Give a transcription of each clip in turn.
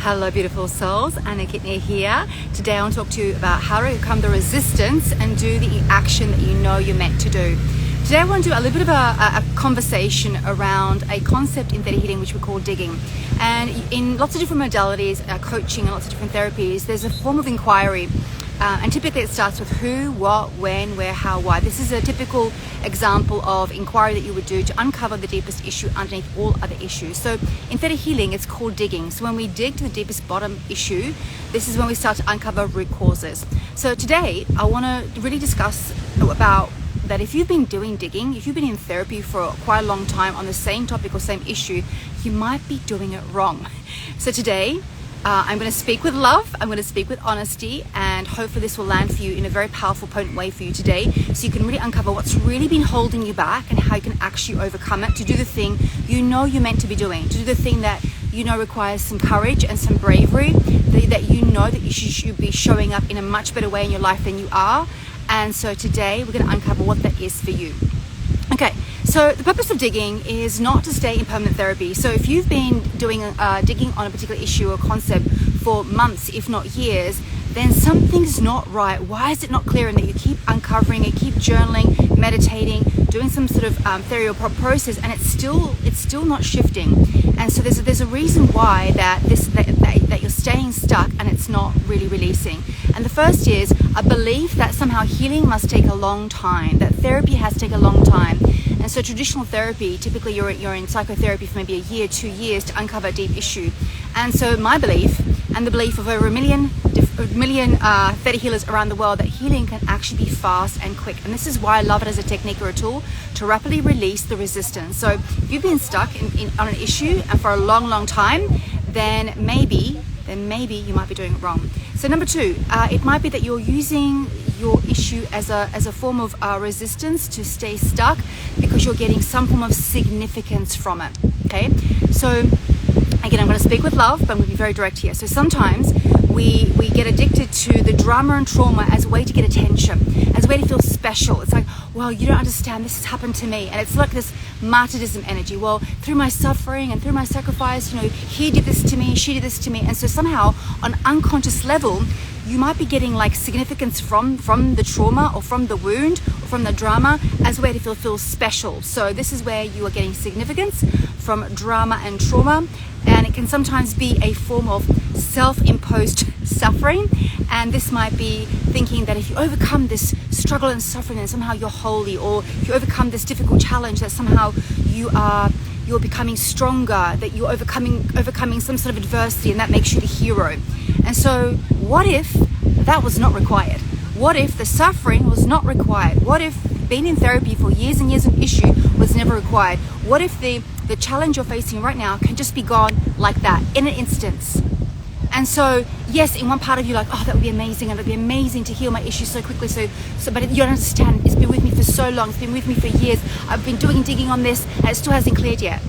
Hello beautiful souls, Anna Kitney here. Today I want to talk to you about how to overcome the resistance and do the action that you know you're meant to do. Today I want to do a little bit of a conversation around a concept in theta healing which we call digging. And in lots of different modalities, coaching and lots of different therapies, there's a form of inquiry. And typically it starts with who, what, when, where, how, why. This is a typical example of inquiry that you would do to uncover the deepest issue underneath all other issues. So in theta healing, it's called digging. So when we dig to the deepest bottom issue, this is when we start to uncover root causes. So today, I want to really discuss about that if you've been doing digging, if you've been in therapy for quite a long time on the same topic or same issue, you might be doing it wrong. So today, I'm going to speak with love, I'm going to speak with honesty, and hopefully this will land for you in a very powerful, potent way for you today, so you can really uncover what's really been holding you back and how you can actually overcome it to do the thing you know you're meant to be doing, to do the thing that you know requires some courage and some bravery, that you know that you should be showing up in a much better way in your life than you are. And so today we're going to uncover what that is for you. Okay, so the purpose of digging is not to stay in permanent therapy. So if you've been doing digging on a particular issue or concept for months, if not years, then something's not right. Why is it not clear? And that you keep uncovering it, keep journaling, meditating, doing some sort of theory or process, and it's still not shifting. And so there's a reason why that you're staying stuck and it's not really releasing. And the first is a belief that somehow healing must take a long time, that therapy has to take a long time. And so traditional therapy, typically you're in psychotherapy for maybe a year, 2 years to uncover a deep issue. And so my belief, and the belief of over a million theta healers around the world, that healing can actually be fast and quick. And this is why I love it as a technique or a tool to rapidly release the resistance. So if you've been stuck on an issue and for a long time, then maybe you might be doing it wrong. So number two, it might be that you're using your issue as a form of resistance to stay stuck because you're getting some form of significance from it. Okay, so again, I'm going to speak with love, but I'm going to be very direct here. So sometimes we get addicted to the drama and trauma as a way to get attention, as a way to feel special. It's like, well, you don't understand, this has happened to me. And it's like this martyrdom energy. Well, through my suffering and through my sacrifice, he did this to me, she did this to me. And so somehow on unconscious level, you might be getting like significance from the trauma or from the wound or from the drama as a way to feel special. So this is where you are getting significance from drama and trauma. And it can sometimes be a form of self-imposed suffering. And this might be thinking that if you overcome this struggle and suffering, then somehow you're holy, or if you overcome this difficult challenge, that somehow you're becoming stronger, that you're overcoming some sort of adversity, and that makes you the hero. And so what if that was not required? What if the suffering was not required? What if being in therapy for years and years of issue was never required? What if the challenge you're facing right now can just be gone like that in an instance? And so, yes, in one part of you, like, oh, that would be amazing, and it would be amazing to heal my issues so quickly. So, but you don't understand. It's been with me for so long. It's been with me for years. I've been digging on this, and it still hasn't cleared yet.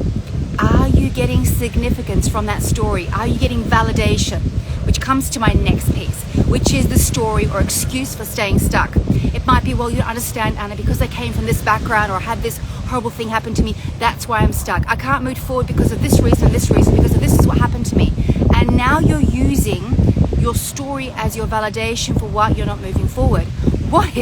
Are you getting significance from that story? Are you getting validation? Which comes to my next piece, which is the story or excuse for staying stuck. It might be, well, you don't understand, Anna, because I came from this background, or I had this horrible thing happen to me. That's why I'm stuck. I can't move forward because of this reason, because of this is what happened to me. And now you're using your story as your validation for why you're not moving forward. What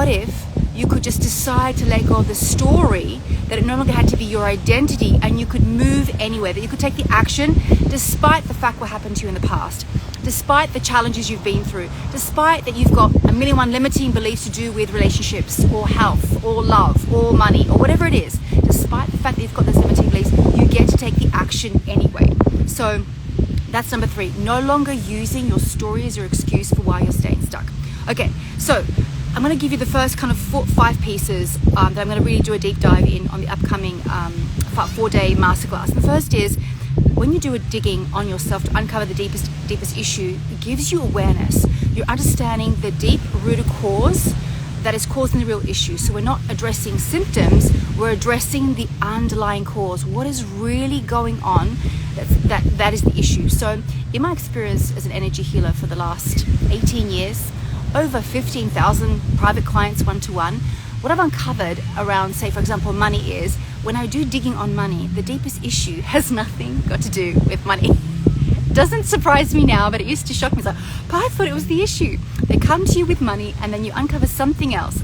if you could just decide to let go of the story, that it no longer had to be your identity, and you could move anywhere, that you could take the action despite the fact what happened to you in the past, despite the challenges you've been through, despite that you've got a million one limiting beliefs to do with relationships or health or love or money or whatever it is, despite the fact that you've got those limiting beliefs, you get to take the action anyway. So that's number three, no longer using your story as your excuse for why you're staying stuck. Okay, so I'm going to give you the first kind of 5 pieces that I'm going to really do a deep dive in on the upcoming 4-day masterclass. The first is, when you do a digging on yourself to uncover the deepest issue, it gives you awareness. You're understanding the deep rooted cause that is causing the real issue. So we're not addressing symptoms, we're addressing the underlying cause. What is really going on? That is the issue. So in my experience as an energy healer for the last 18 years, over 15,000 private clients one-to-one, what I've uncovered around, say, for example, money is, when I do digging on money, the deepest issue has nothing got to do with money. Doesn't surprise me now, but it used to shock me. It's like, but I thought it was the issue. They come to you with money and then you uncover something else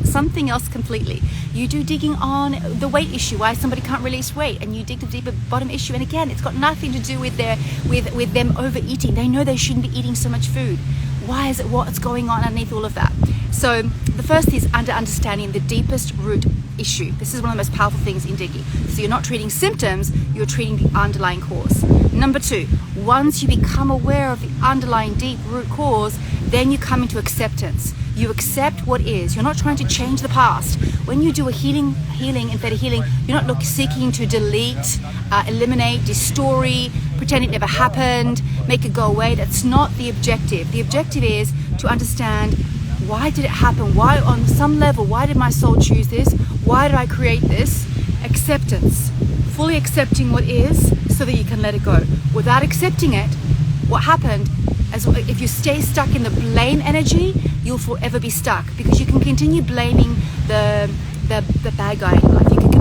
completely. You do digging on the weight issue, why somebody can't release weight, and you dig the deeper bottom issue. And again, it's got nothing to do with with them overeating. They know they shouldn't be eating so much food. Why is it? What's going on underneath all of that? So the first is understanding the deepest root issue. This is one of the most powerful things in digging. So you're not treating symptoms, you're treating the underlying cause. Number two, once you become aware of the underlying deep root cause, then you come into acceptance. You accept what is. You're not trying to change the past. When you do a healing, instead of healing, you're not seeking to delete, eliminate, distorry, pretend it never happened, make it go away. That's not the objective. The objective is to understand, why did it happen? Why, on some level, why did my soul choose this? Why did I create this? Acceptance. Fully accepting what is so that you can let it go. Without accepting it, what happened, if you stay stuck in the blame energy, you'll forever be stuck, because you can continue blaming the bad guy in your life. You can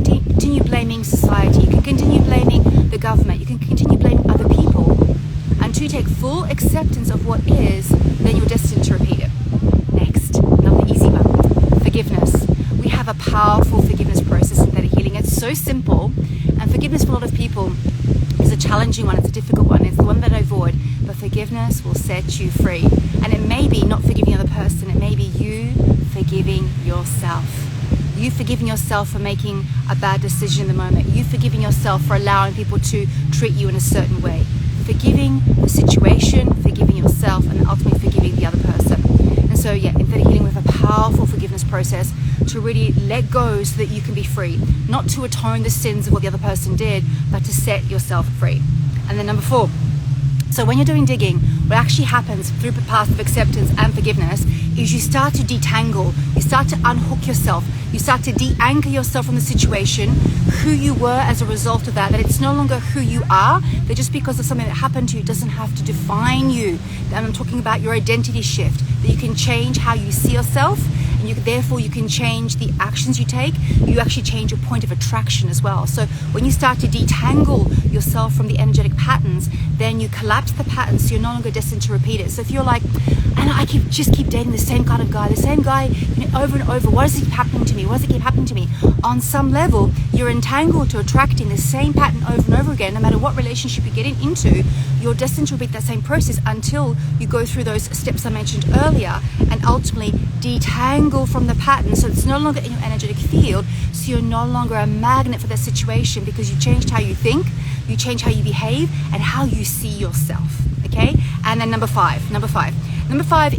continue blaming society. You can continue blaming the government. You can continue blaming other people. Until you take full acceptance of what is, then you're destined to repeat it. Next, another easy one, forgiveness. We have a powerful forgiveness process in synthetic healing. It's so simple, and forgiveness for a lot of people is a challenging one. It's a difficult one. It's the one that I avoid. But forgiveness will set you free. And it may be not forgiving the other person. It may be you forgiving yourself. You forgiving yourself for making a bad decision in the moment. You forgiving yourself for allowing people to treat you in a certain way. Forgiving the situation, forgiving yourself, and ultimately forgiving the other person. And so, yeah, in synthetic healing, we have a powerful forgiveness process to really let go so that you can be free. Not to atone the sins of what the other person did, but to set yourself free. And then number four. So when you're doing digging, what actually happens through the path of acceptance and forgiveness is you start to detangle, you start to unhook yourself, you start to de-anchor yourself from the situation, who you were as a result of that it's no longer who you are, that just because of something that happened to you doesn't have to define you. And I'm talking about your identity shift, that you can change how you see yourself, and therefore you can change the actions you take. You actually change your point of attraction as well. So when you start to detangle yourself from the energetic patterns, then you collapse the patterns, so you're no longer destined to repeat it. So if you're like, and I just keep dating the same kind of guy, over and over, why does it keep happening to me? Why does it keep happening to me? On some level, you're entangled to attracting the same pattern over and over again. No matter what relationship you're getting into, you're destined to repeat that same process until you go through those steps I mentioned earlier and ultimately detangle from the pattern, so it's no longer in your energetic field, so you're no longer a magnet for that situation, because you changed how you think, you change how you behave, and how you see yourself. Okay? And then number five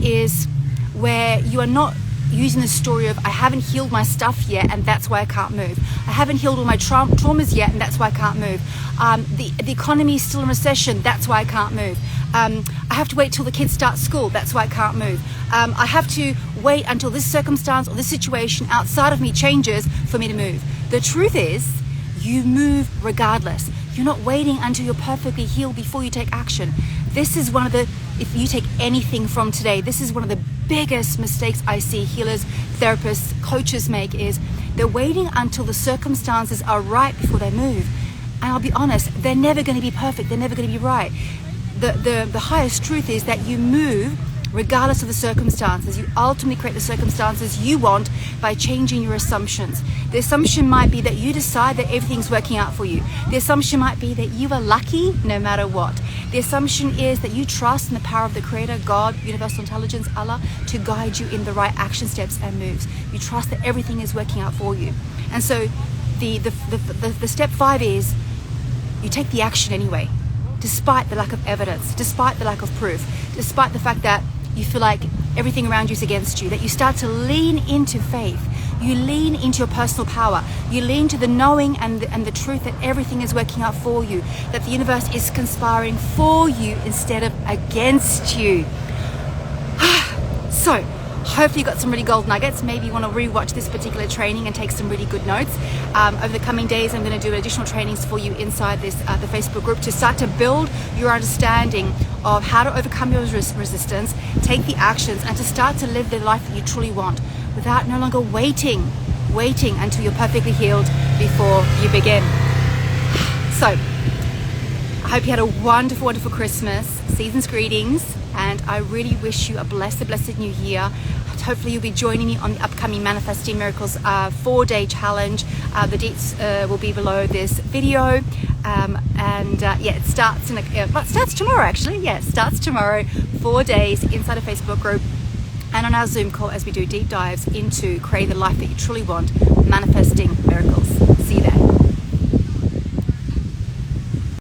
is where you are not using the story of, I haven't healed my stuff yet and that's why I can't move. I haven't healed all my traumas yet and that's why I can't move. The economy is still in recession, that's why I can't move. I have to wait till the kids start school, that's why I can't move. I have to wait until this circumstance or this situation outside of me changes for me to move. The truth is, you move regardless. You're not waiting until you're perfectly healed before you take action. This is if you take anything from today, this is one of the biggest mistakes I see healers, therapists, coaches make, is they're waiting until the circumstances are right before they move. And I'll be honest, they're never going to be perfect, they're never going to be right. The highest truth is that you move regardless of the circumstances. You ultimately create the circumstances you want by changing your assumptions. The assumption might be that you decide that everything's working out for you. The assumption might be that you are lucky no matter what. The assumption is that you trust in the power of the Creator, God, Universal Intelligence, Allah, to guide you in the right action steps and moves. You trust that everything is working out for you. And so the step 5 is you take the action anyway, despite the lack of evidence, despite the lack of proof, despite the fact that you feel like everything around you is against you, that you start to lean into faith. You lean into your personal power. You lean to the knowing and the truth that everything is working out for you, that the universe is conspiring for you instead of against you. So, hopefully you got some really gold nuggets. Maybe you want to rewatch this particular training and take some really good notes. Over the coming days, I'm going to do additional trainings for you inside this the Facebook group to start to build your understanding of how to overcome your resistance, take the actions, and to start to live the life that you truly want without no longer waiting until you're perfectly healed before you begin. So, I hope you had a wonderful, wonderful Christmas. Season's greetings, and I really wish you a blessed new year. Hopefully you'll be joining me on the upcoming Manifesting Miracles 4-day challenge. The dates will be below this video. It starts it starts tomorrow actually. Yeah, it starts tomorrow. 4 days inside a Facebook group and on our Zoom call as we do deep dives into creating the life that you truly want, manifesting miracles. See you there.